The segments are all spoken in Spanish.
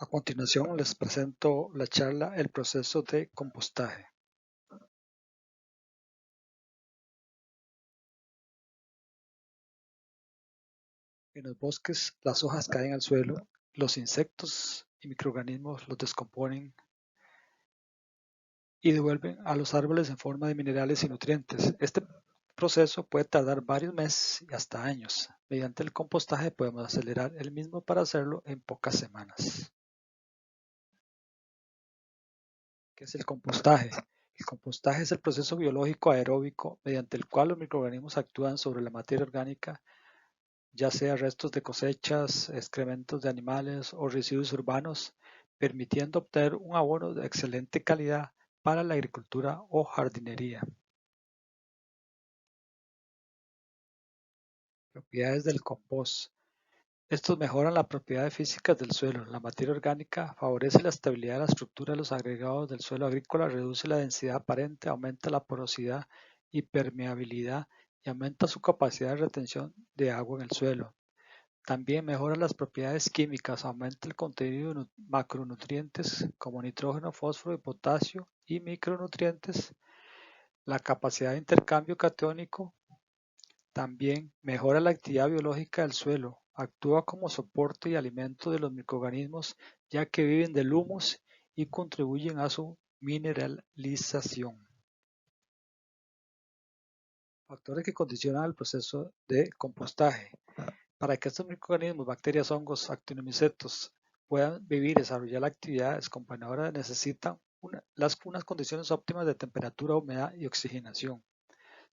A continuación les presento la charla El proceso de compostaje. En los bosques las hojas caen al suelo, los insectos y microorganismos los descomponen y devuelven a los árboles en forma de minerales y nutrientes. Este proceso puede tardar varios meses y hasta años. Mediante el compostaje podemos acelerar el mismo para hacerlo en pocas semanas. ¿Qué es el compostaje? El compostaje es el proceso biológico aeróbico mediante el cual los microorganismos actúan sobre la materia orgánica, ya sea restos de cosechas, excrementos de animales o residuos urbanos, permitiendo obtener un abono de excelente calidad para la agricultura o jardinería. Propiedades del compost. Estos mejoran las propiedades físicas del suelo. La materia orgánica favorece la estabilidad de la estructura de los agregados del suelo agrícola, reduce la densidad aparente, aumenta la porosidad y permeabilidad y aumenta su capacidad de retención de agua en el suelo. También mejora las propiedades químicas, aumenta el contenido de macronutrientes como nitrógeno, fósforo y potasio y micronutrientes, la capacidad de intercambio catiónico. También mejora la actividad biológica del suelo, actúa como soporte y alimento de los microorganismos ya que viven del humus y contribuyen a su mineralización. Factores que condicionan el proceso de compostaje. Para que estos microorganismos, bacterias, hongos, actinomycetos puedan vivir y desarrollar la actividad descomponedora necesitan unas condiciones óptimas de temperatura, humedad y oxigenación.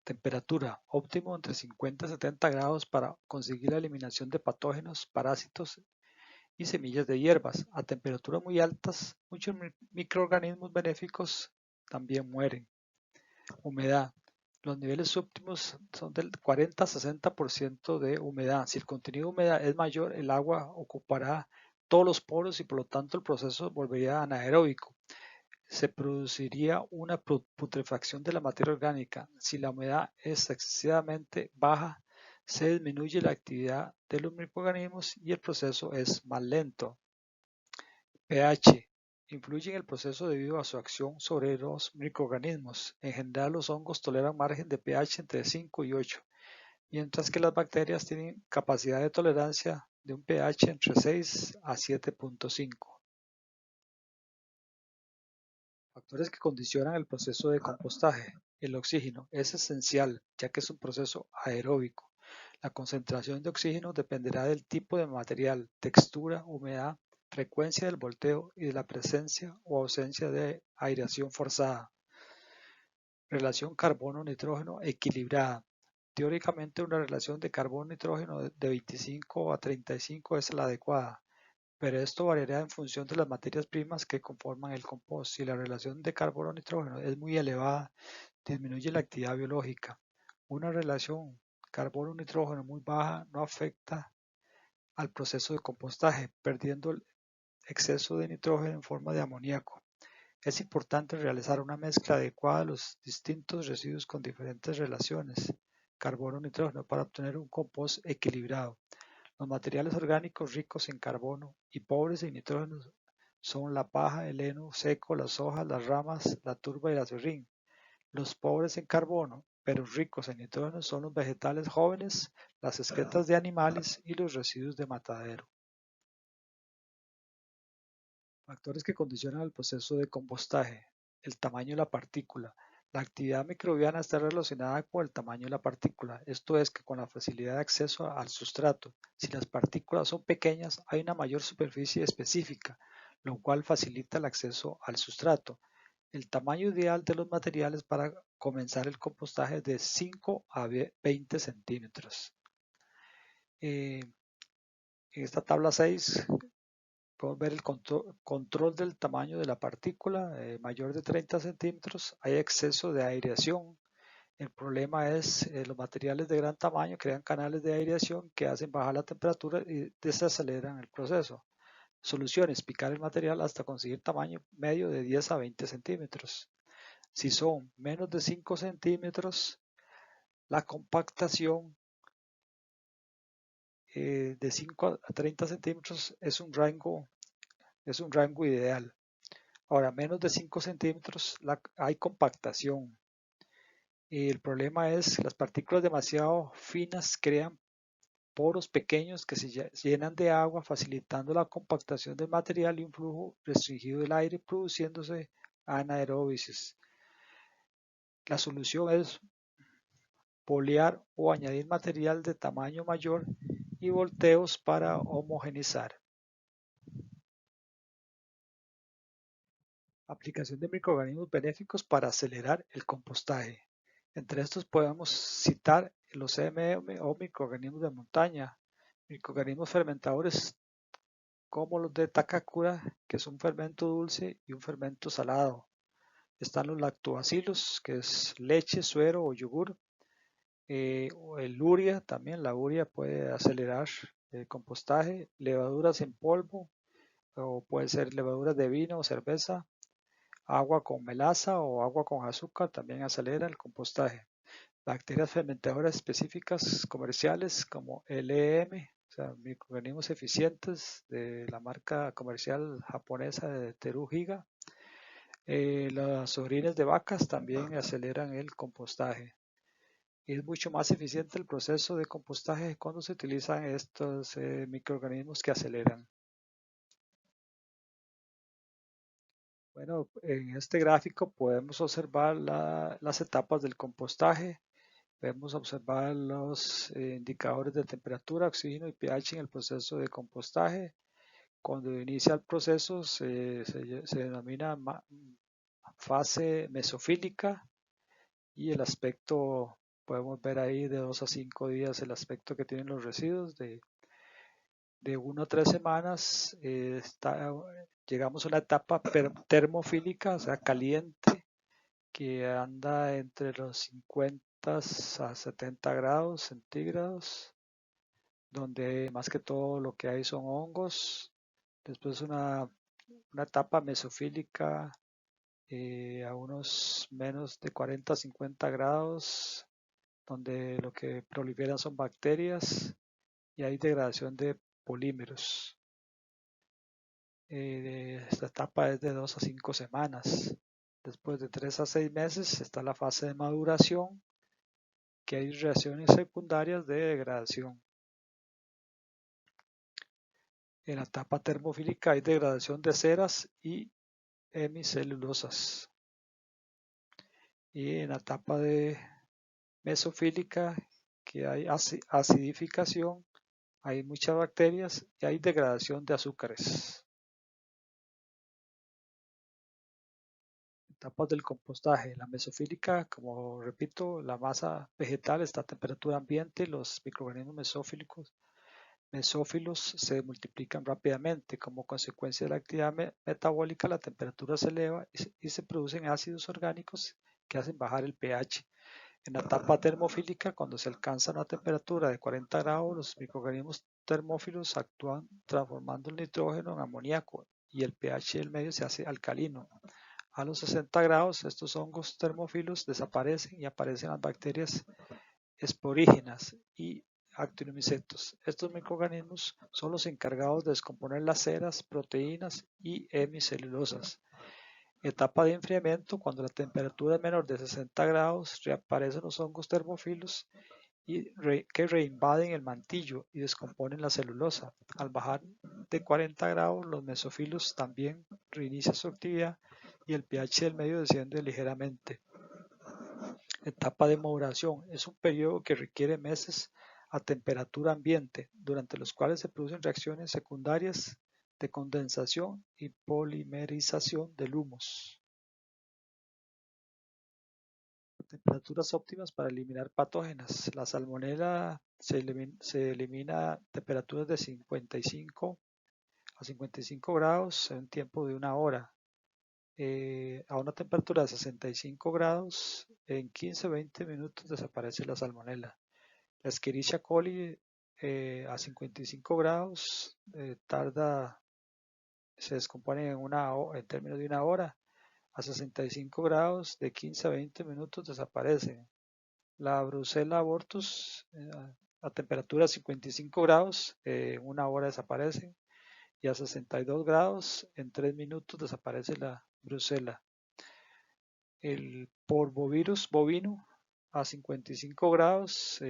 Temperatura óptimo entre 50 y 70 grados para conseguir la eliminación de patógenos, parásitos y semillas de hierbas. A temperaturas muy altas, muchos microorganismos benéficos también mueren. Humedad. Los niveles óptimos son del 40-60% de humedad. Si el contenido de humedad es mayor, el agua ocupará todos los poros y por lo tanto el proceso volvería anaeróbico. Se produciría una putrefacción de la materia orgánica. Si la humedad es excesivamente baja, se disminuye la actividad de los microorganismos y el proceso es más lento. pH. Influye en el proceso debido a su acción sobre los microorganismos. En general, los hongos toleran margen de pH entre 5 y 8, mientras que las bacterias tienen capacidad de tolerancia de un pH entre 6 a 7.5. Factores que condicionan el proceso de compostaje. El oxígeno es esencial, ya que es un proceso aeróbico. La concentración de oxígeno dependerá del tipo de material, textura, humedad, frecuencia del volteo y de la presencia o ausencia de aireación forzada. Relación carbono-nitrógeno equilibrada. Teóricamente una relación de carbono-nitrógeno de 25 a 35 es la adecuada, pero esto variará en función de las materias primas que conforman el compost. Si la relación de carbono-nitrógeno es muy elevada, disminuye la actividad biológica. Una relación carbono-nitrógeno muy baja no afecta al proceso de compostaje, perdiendo el exceso de nitrógeno en forma de amoníaco. Es importante realizar una mezcla adecuada de los distintos residuos con diferentes relaciones carbono-nitrógeno para obtener un compost equilibrado. Los materiales orgánicos ricos en carbono y pobres en nitrógeno son la paja, el heno seco, las hojas, las ramas, la turba y el acerrín. Los pobres en carbono, pero ricos en nitrógeno, son los vegetales jóvenes, las excretas de animales y los residuos de matadero. Factores que condicionan el proceso de compostaje. El tamaño de la partícula. La actividad microbiana está relacionada con el tamaño de la partícula, esto es que con la facilidad de acceso al sustrato. Si las partículas son pequeñas, hay una mayor superficie específica, lo cual facilita el acceso al sustrato. El tamaño ideal de los materiales para comenzar el compostaje es de 5 a 20 centímetros. En esta tabla 6 podemos ver el control del tamaño de la partícula, mayor de 30 centímetros. Hay exceso de aireación. El problema es los materiales de gran tamaño crean canales de aireación que hacen bajar la temperatura y desaceleran el proceso. Soluciones: picar el material hasta conseguir tamaño medio de 10 a 20 centímetros. Si son menos de 5 centímetros, la compactación de 5 a 30 centímetros es un rango es un rango ideal. Ahora, menos de 5 centímetros hay compactación. Y el problema es que las partículas demasiado finas crean poros pequeños que se llenan de agua, facilitando la compactación del material y un flujo restringido del aire, produciéndose anaeróbisis. La solución es bolear o añadir material de tamaño mayor y volteos para homogeneizar. Aplicación de microorganismos benéficos para acelerar el compostaje. Entre estos podemos citar los MM o microorganismos de montaña, microorganismos fermentadores como los de Takakura, que es un fermento dulce y un fermento salado. Están los lactobacilos, que es leche, suero o yogur. O el urea también, la urea puede acelerar el compostaje. Levaduras en polvo, o puede ser levaduras de vino o cerveza. Agua con melaza o agua con azúcar también acelera el compostaje. Bacterias fermentadoras específicas comerciales como LEM, o sea, microorganismos eficientes de la marca comercial japonesa de Teruhiga. Las orines de vacas también aceleran el compostaje. Y es mucho más eficiente el proceso de compostaje cuando se utilizan estos microorganismos que aceleran. Bueno, en este gráfico podemos observar las etapas del compostaje. Podemos observar los indicadores de temperatura, oxígeno y pH en el proceso de compostaje. Cuando inicia el proceso se denomina fase mesofílica y el aspecto, podemos ver ahí de 2 a 5 días el aspecto que tienen los residuos. De 1 a 3 semanas llegamos a una etapa termofílica, o sea, caliente, que anda entre los 50 a 70 grados centígrados, donde más que todo lo que hay son hongos. Después una etapa mesofílica a unos menos de 40 a 50 grados, donde lo que proliferan son bacterias y hay degradación de polímeros. Esta etapa es de 2 a 5 semanas. Después de 3 a 6 meses está la fase de maduración, que hay reacciones secundarias de degradación. En la etapa termofílica hay degradación de ceras y hemicelulosas. Y en la etapa de mesofílica, que hay acidificación, hay muchas bacterias y hay degradación de azúcares. Etapas del compostaje. La mesofílica, como repito, la masa vegetal está a temperatura ambiente, los microorganismos mesófilos se multiplican rápidamente. Como consecuencia de la actividad metabólica, la temperatura se eleva y se producen ácidos orgánicos que hacen bajar el pH. En la etapa termofílica, cuando se alcanza una temperatura de 40 grados, los microorganismos termófilos actúan transformando el nitrógeno en amoníaco y el pH del medio se hace alcalino. A los 60 grados, estos hongos termófilos desaparecen y aparecen las bacterias esporígenas y actinomycetos. Estos microorganismos son los encargados de descomponer las ceras, proteínas y hemicelulosas. Etapa de enfriamiento: cuando la temperatura es menor de 60 grados, reaparecen los hongos termófilos que reinvaden el mantillo y descomponen la celulosa. Al bajar de 40 grados, los mesófilos también reinician su actividad y el pH del medio desciende ligeramente. Etapa de maduración: es un periodo que requiere meses a temperatura ambiente, durante los cuales se producen reacciones secundarias de condensación y polimerización del humus. Temperaturas óptimas para eliminar patógenos. La salmonela se elimina a temperaturas de 55 a 55 grados en un tiempo de 1 hora. A una temperatura de 65 grados, en 15-20 minutos desaparece la salmonela. La Escherichia coli a 55 grados se descompone en términos de 1 hora. A 65 grados, de 15 a 20 minutos desaparecen. La Brucella abortus a temperatura 55 grados, en 1 hora desaparecen. y a 62 grados en 3 minutos desaparece la brucela. El parvovirus bovino a 55 grados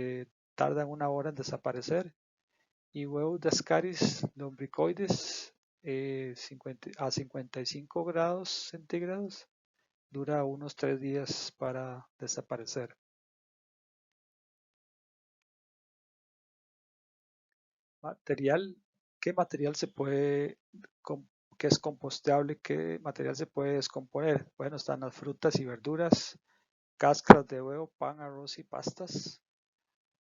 tarda 1 hora en desaparecer y huevos de Ascaris lumbricoides a 55 grados centígrados dura unos 3 días para desaparecer. Material, ¿qué material se puede, que es composteable, qué material se puede descomponer? Bueno, están las frutas y verduras, cáscaras de huevo, pan, arroz y pastas,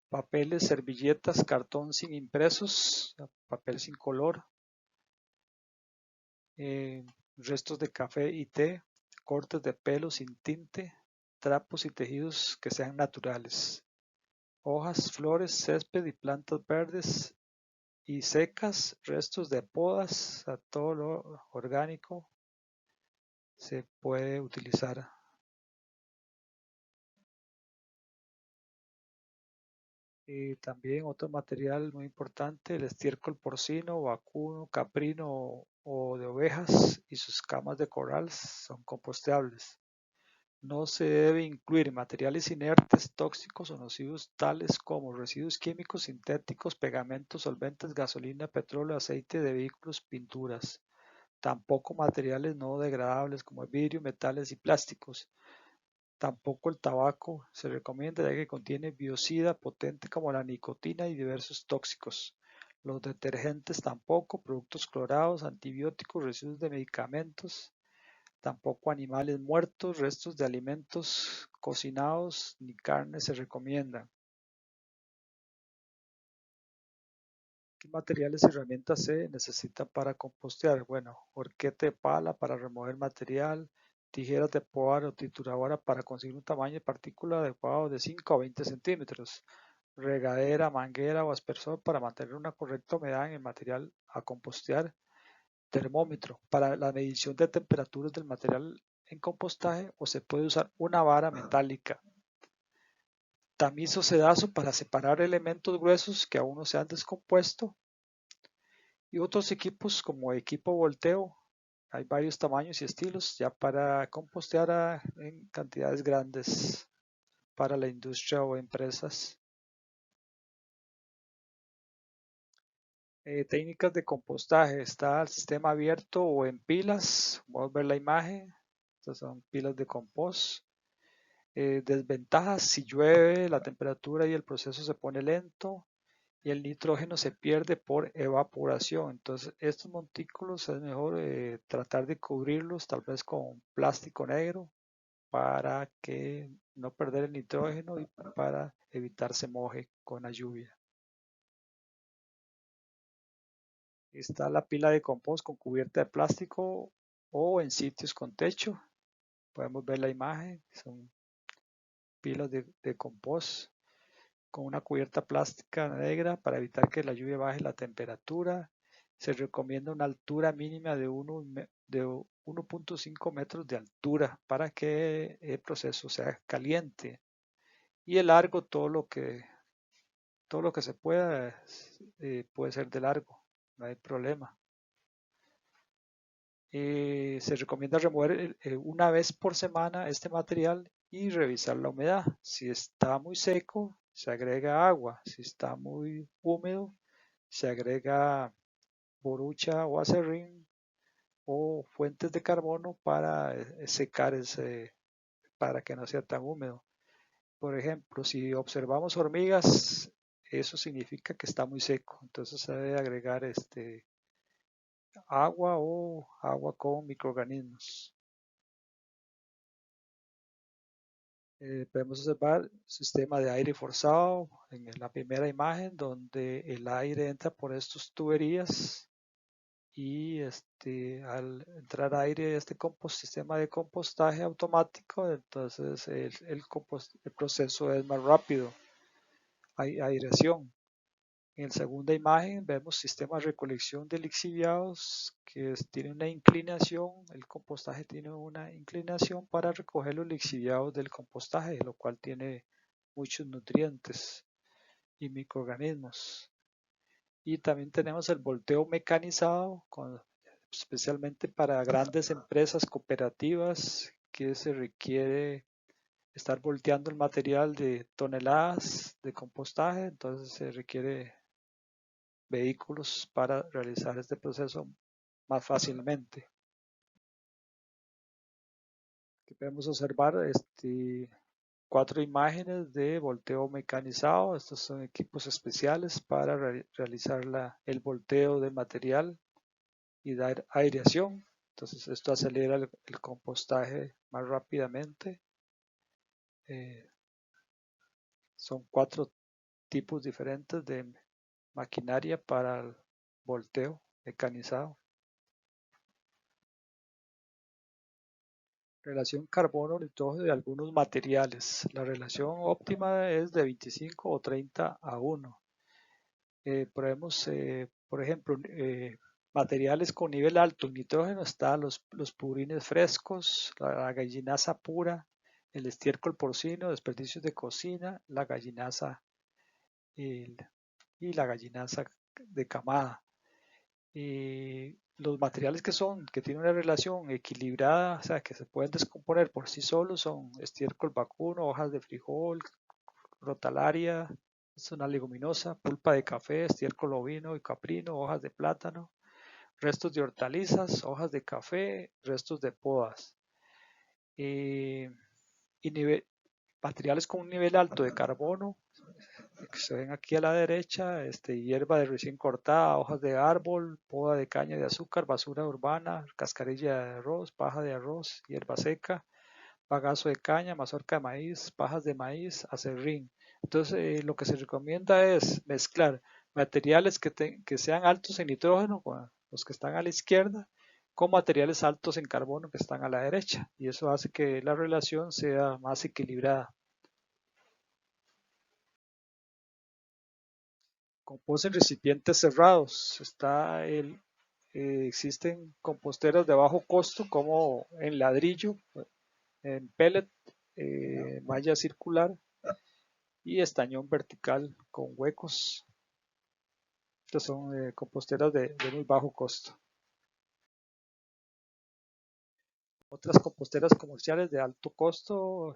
papeles, servilletas, cartón sin impresos, papel sin color, restos de café y té, cortes de pelo sin tinte, trapos y tejidos que sean naturales, hojas, flores, césped y plantas verdes y secas, restos de podas, a todo lo orgánico se puede utilizar. Y también otro material muy importante, el estiércol porcino, vacuno, caprino o de ovejas y sus camas de corral son composteables. No se debe incluir materiales inertes, tóxicos o nocivos tales como residuos químicos sintéticos, pegamentos, solventes, gasolina, petróleo, aceite de vehículos, pinturas. Tampoco materiales no degradables como el vidrio, metales y plásticos. Tampoco el tabaco se recomienda ya que contiene biocida potente como la nicotina y diversos tóxicos. Los detergentes tampoco, productos clorados, antibióticos, residuos de medicamentos, tampoco animales muertos, restos de alimentos cocinados ni carne se recomiendan. ¿Qué materiales y herramientas se necesitan para compostear? Bueno, horquete de pala para remover material, tijeras de podar o trituradora para conseguir un tamaño de partícula adecuado de 5 a 20 centímetros, regadera, manguera o aspersor para mantener una correcta humedad en el material a compostear, termómetro para la medición de temperaturas del material en compostaje o se puede usar una vara metálica. Tamiz o sedazo para separar elementos gruesos que aún no se han descompuesto y otros equipos como equipo volteo. Hay varios tamaños y estilos ya para compostear en cantidades grandes para la industria o empresas. Técnicas de compostaje. Está el sistema abierto o en pilas. Vamos a ver la imagen. Estas son pilas de compost. Desventajas. Si llueve, la temperatura y el proceso se pone lento y el nitrógeno se pierde por evaporación. Entonces, estos montículos es mejor tratar de cubrirlos tal vez con plástico negro para que no perder el nitrógeno y para evitar se moje con la lluvia. Está la pila de compost con cubierta de plástico o en sitios con techo. Podemos ver la imagen, son pilas de compost con una cubierta plástica negra para evitar que la lluvia baje la temperatura. Se recomienda una altura mínima de 1.5 metros de altura para que el proceso sea caliente. Y el largo, todo lo que se pueda, puede ser de largo, no hay problema. Se recomienda remover una vez por semana este material y revisar la humedad. Si está muy seco, se agrega agua. Si está muy húmedo, se agrega borucha o acerrín o fuentes de carbono para secar para que no sea tan húmedo. Por ejemplo, si observamos hormigas, eso significa que está muy seco. Entonces se debe agregar agua o agua con microorganismos. Podemos observar sistema de aire forzado en la primera imagen donde el aire entra por estas tuberías y al entrar aire a este sistema de compostaje automático, entonces el proceso es más rápido, hay aireación. En la segunda imagen vemos sistema de recolección de lixiviados que tiene una inclinación, el compostaje tiene una inclinación para recoger los lixiviados del compostaje, lo cual tiene muchos nutrientes y microorganismos. Y también tenemos el volteo mecanizado, especialmente para grandes empresas cooperativas que se requiere estar volteando el material de toneladas de compostaje, entonces se requiere vehículos para realizar este proceso más fácilmente. Aquí podemos observar 4 imágenes de volteo mecanizado. Estos son equipos especiales para realizar el volteo del material y dar aireación. Entonces esto acelera el compostaje más rápidamente. Son 4 tipos diferentes de maquinaria para el volteo mecanizado. Relación carbono-nitrógeno de algunos materiales. La relación óptima es de 25 o 30 a 1. Por ejemplo, materiales con nivel alto en nitrógeno están los purines frescos, la gallinaza pura, el estiércol porcino, desperdicios de cocina, la gallinaza y la gallinaza de camada. Los materiales que tienen una relación equilibrada, o sea, que se pueden descomponer por sí solos, son estiércol vacuno, hojas de frijol, rotalaria, es una leguminosa, pulpa de café, estiércol ovino y caprino, hojas de plátano, restos de hortalizas, hojas de café, restos de podas. Y materiales con un nivel alto de carbono, que se ven aquí a la derecha, hierba de recién cortada, hojas de árbol, poda de caña de azúcar, basura urbana, cascarilla de arroz, paja de arroz, hierba seca, bagazo de caña, mazorca de maíz, pajas de maíz, acerrín. Entonces, lo que se recomienda es mezclar materiales que sean altos en nitrógeno, los que están a la izquierda, con materiales altos en carbono que están a la derecha. Y eso hace que la relación sea más equilibrada. Compost en recipientes cerrados. Existen composteras de bajo costo como en ladrillo, en pellet, malla circular y estañón vertical con huecos. Estas son composteras de muy bajo costo. Otras composteras comerciales de alto costo,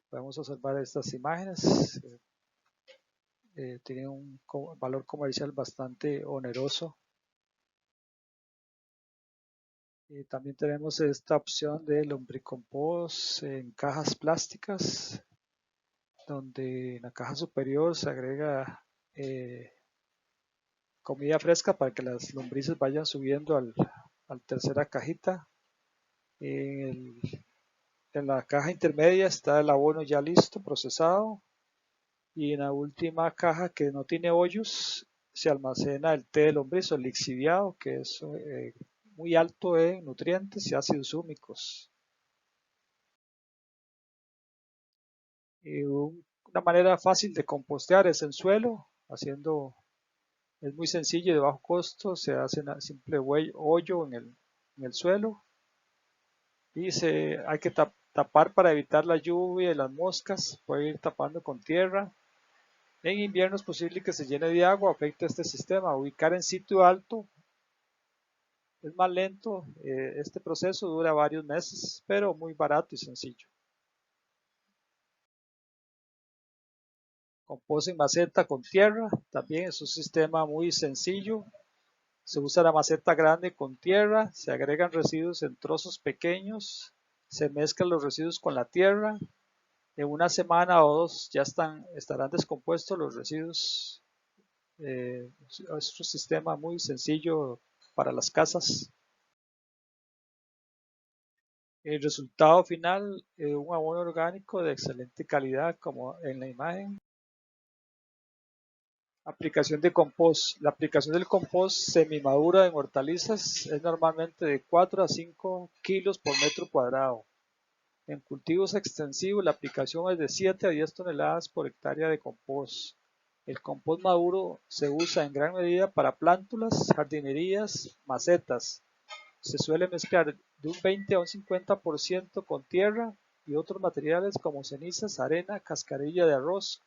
podemos observar estas imágenes. Tienen un valor comercial bastante oneroso. También tenemos esta opción de lombricompost en cajas plásticas, donde en la caja superior se agrega comida fresca para que las lombrices vayan subiendo al tercera cajita. En, en la caja intermedia está el abono ya listo, procesado. Y en la última caja que no tiene hoyos se almacena el té de lombriz o lixiviado, que es muy alto en nutrientes y ácidos húmicos. Una manera fácil de compostear es en suelo, es muy sencillo y de bajo costo, se hace un simple hoyo en el suelo y hay que tapar para evitar la lluvia y las moscas, puede ir tapando con tierra. En invierno es posible que se llene de agua, afecta este sistema. Ubicar en sitio alto es más lento, este proceso dura varios meses, pero muy barato y sencillo. Compost en maceta con tierra, también es un sistema muy sencillo. Se usa la maceta grande con tierra, se agregan residuos en trozos pequeños, se mezclan los residuos con la tierra. En una semana o dos ya estarán descompuestos los residuos. Es un sistema muy sencillo para las casas. El resultado final es un abono orgánico de excelente calidad, como en la imagen. Aplicación de compost. La aplicación del compost semimadura en hortalizas es normalmente de 4 a 5 kilos por metro cuadrado. En cultivos extensivos la aplicación es de 7 a 10 toneladas por hectárea de compost. El compost maduro se usa en gran medida para plántulas, jardinerías, macetas. Se suele mezclar de un 20 a un 50% con tierra y otros materiales como cenizas, arena, cascarilla de arroz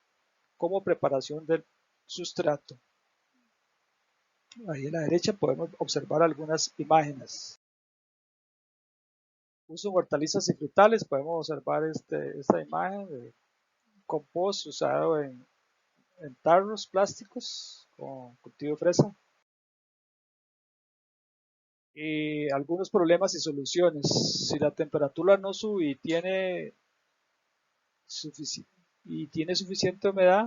como preparación del sustrato. Ahí a la derecha podemos observar algunas imágenes. Uso de hortalizas y frutales, podemos observar esta imagen de compost usado en tarros plásticos con cultivo de fresa. Y algunos problemas y soluciones. Si la temperatura no sube y tiene suficiente humedad,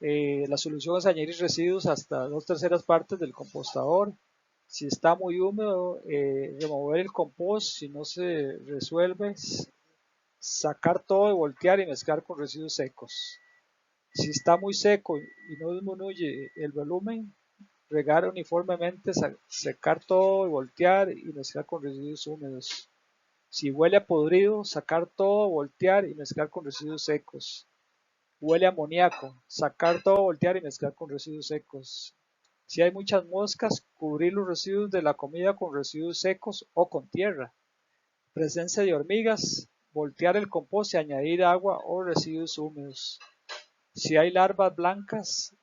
la solución es añadir residuos hasta 2/3 partes del compostador. Si está muy húmedo, remover el compost. Si no se resuelve, sacar todo y voltear y mezclar con residuos secos. Si está muy seco y no disminuye el volumen, regar uniformemente, secar todo y voltear y mezclar con residuos húmedos. Si huele a podrido, sacar todo, voltear y mezclar con residuos secos. Huele a amoníaco, sacar todo, voltear y mezclar con residuos secos. Si hay muchas moscas, cubrir los residuos de la comida con residuos secos o con tierra. Presencia de hormigas, voltear el compost y añadir agua o residuos húmedos. Si hay larvas blancas,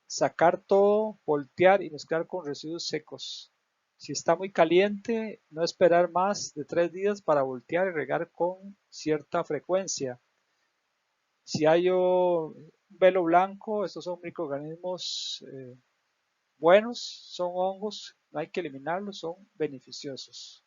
sacar todo, voltear y mezclar con residuos secos. Si está muy caliente, no esperar más de 3 días para voltear y regar con cierta frecuencia. Si hay un velo blanco, estos son microorganismos buenos, son hongos, no hay que eliminarlos, son beneficiosos.